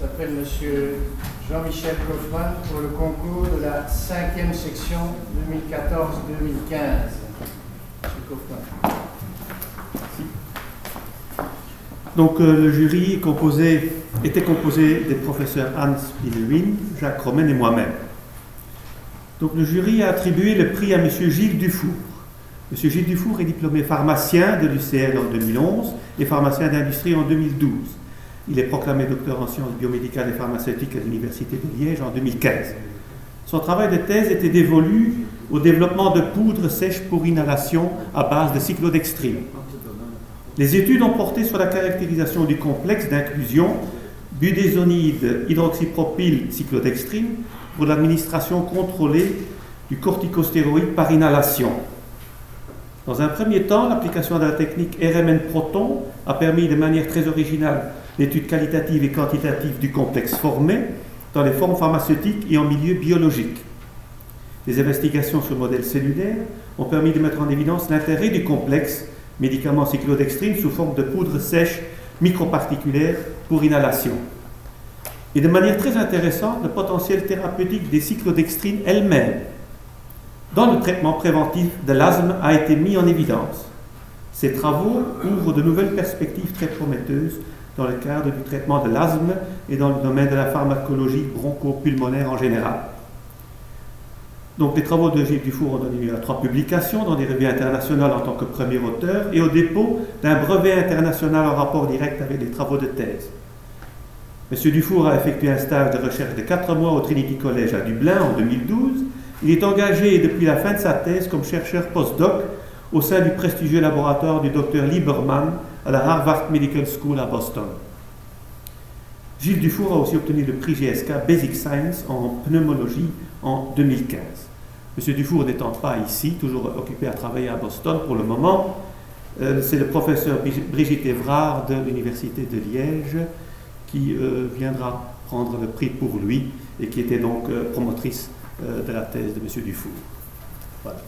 s'appelle Monsieur Jean-Michel Kaufmann pour le concours de la 5e section 2014-2015. Monsieur Kaufmann. Donc le jury était composé des professeurs Hans Pilewin, Jacques Romain et moi-même. Donc le jury a attribué le prix à M. Gilles Dufour. M. Gilles Dufour est diplômé pharmacien de l'UCL en 2011 et pharmacien d'industrie en 2012. Il est proclamé docteur en sciences biomédicales et pharmaceutiques à l'Université de Liège en 2015. Son travail de thèse était dévolu au développement de poudres sèches pour inhalation à base de cyclodextrine. Les études ont porté sur la caractérisation du complexe d'inclusion budésonide hydroxypropyl cyclodextrine pour l'administration contrôlée du corticostéroïde par inhalation. Dans un premier temps, l'application de la technique RMN-Proton a permis de manière très originale l'étude qualitative et quantitative du complexe formé dans les formes pharmaceutiques et en milieu biologique. Les investigations sur modèles cellulaires ont permis de mettre en évidence l'intérêt du complexe médicament cyclodextrine sous forme de poudre sèche microparticulaire pour inhalation. Et de manière très intéressante, le potentiel thérapeutique des cyclodextrines elles-mêmes dans le traitement préventif de l'asthme a été mis en évidence. Ces travaux ouvrent de nouvelles perspectives très prometteuses dans le cadre du traitement de l'asthme et dans le domaine de la pharmacologie bronchopulmonaire en général. Donc les travaux de Gilles Dufour ont donné lieu à 3 publications dans des revues internationales en tant que premier auteur et au dépôt d'un brevet international en rapport direct avec les travaux de thèse. M. Dufour a effectué un stage de recherche de 4 mois au Trinity College à Dublin en 2012. Il est engagé depuis la fin de sa thèse comme chercheur postdoc au sein du prestigieux laboratoire du Dr Lieberman à la Harvard Medical School à Boston. Gilles Dufour a aussi obtenu le prix GSK Basic Science en pneumologie en 2015. M. Dufour n'étant pas ici, toujours occupé à travailler à Boston pour le moment, c'est le professeur Brigitte Évrard de l'Université de Liège qui viendra prendre le prix pour lui et qui était donc promotrice de la thèse de M. Dufour. Voilà.